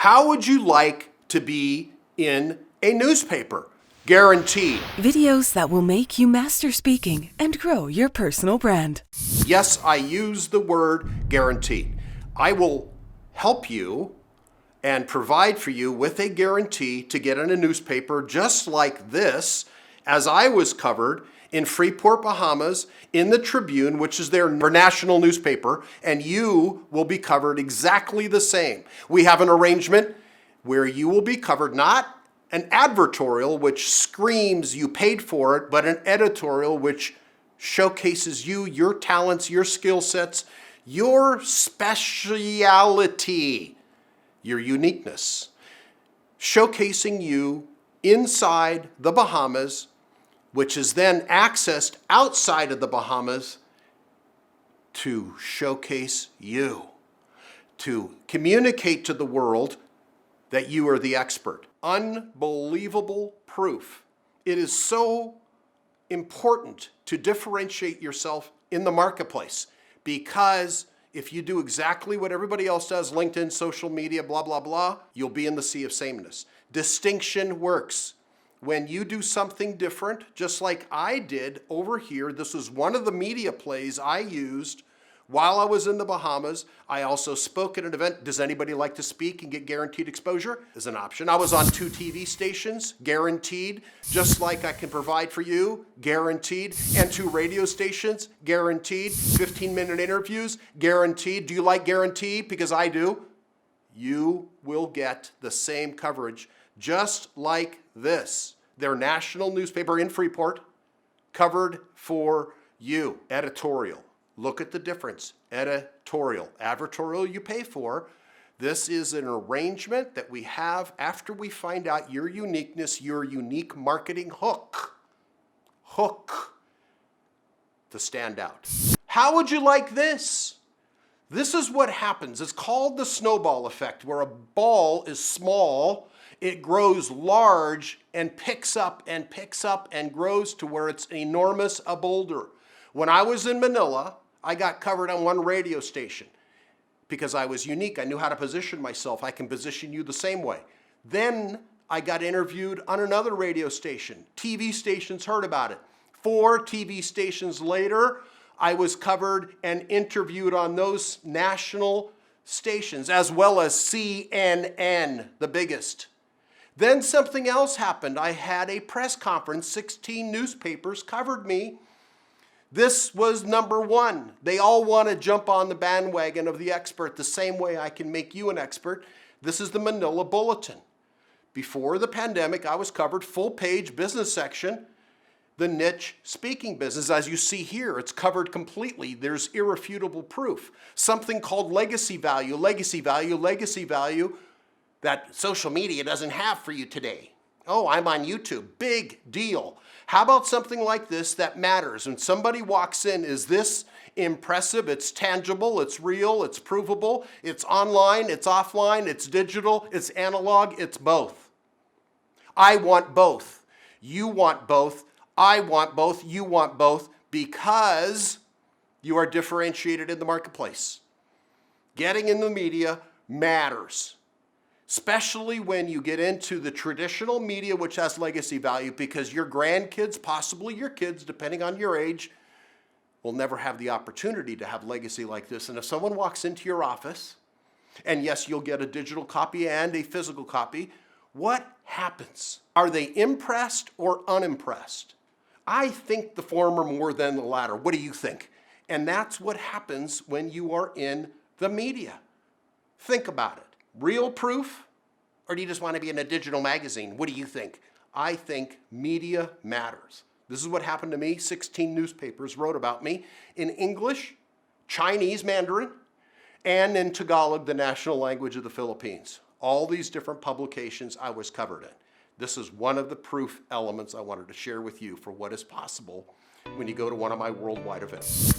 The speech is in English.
How would you like to be in a newspaper? Guaranteed. Videos that will make you master speaking and grow your personal brand. Yes, I use the word guaranteed. I will help you and provide for you with a guarantee to get in a newspaper just like this, as I was covered in Freeport, Bahamas, in the Tribune, which is their national newspaper, and you will be covered exactly the same. We have an arrangement where you will be covered, not an advertorial, which screams you paid for it, but an editorial, which showcases you, your talents, your skill sets, your speciality, your uniqueness, showcasing you inside the Bahamas, which is then accessed outside of the Bahamas to showcase you, to communicate to the world that you are the expert. Unbelievable proof. It is so important to differentiate yourself in the marketplace, because if you do exactly what everybody else does, LinkedIn, social media, blah, blah, blah, you'll be in the sea of sameness. Distinction works. When you do something different, just like I did over here, this was one of the media plays I used while I was in the Bahamas. I also spoke at an event. Does anybody like to speak and get guaranteed exposure? Is an option. I was on 2 TV stations, guaranteed, just like I can provide for you, guaranteed, and 2 radio stations, guaranteed, 15-minute interviews, guaranteed. Do you like guaranteed? Because I do. You will get the same coverage, just like this. Their national newspaper in Freeport, covered for you. Editorial. Look at the difference. Editorial. Advertorial you pay for. This is an arrangement that we have after we find out your uniqueness, your unique marketing hook. Hook to stand out. How would you like this? This is what happens. It's called the snowball effect, where a ball is small, it grows large and picks up and grows to where it's enormous, a boulder. When I was in Manila, I got covered on 1 radio station because I was unique. I knew how to position myself. I can position you the same way. Then I got interviewed on another radio station. TV stations heard about it. 4 TV stations later, I was covered and interviewed on those national stations, as well as CNN, the biggest. Then something else happened. I had a press conference. 16 newspapers covered me. This was number 1. They all want to jump on the bandwagon of the expert the same way I can make you an expert. This is the Manila Bulletin. Before the pandemic, I was covered full page business section, the niche speaking business. As you see here, it's covered completely. There's irrefutable proof. Something called legacy value that social media doesn't have for you today. Oh, I'm on YouTube. Big deal. How about something like this that matters? When somebody walks in, is this impressive? It's tangible, it's real, it's provable, it's online, it's offline, it's digital, it's analog, it's both. I want both. You want both. I want both. You want both, because you are differentiated in the marketplace. Getting in the media matters, especially when you get into the traditional media, which has legacy value, because your grandkids, possibly your kids, depending on your age, will never have the opportunity to have legacy like this. And if someone walks into your office, and yes, you'll get a digital copy and a physical copy, what happens? Are they impressed or unimpressed? I think the former more than the latter. What do you think? And that's what happens when you are in the media. Think about it. Real proof, or do you just want to be in a digital magazine? What do you think? I think media matters. This is what happened to me. 16 newspapers wrote about me in English, Chinese Mandarin, and in Tagalog, the national language of the Philippines. All these different publications I was covered in. This is one of the proof elements I wanted to share with you for what is possible when you go to one of my worldwide events.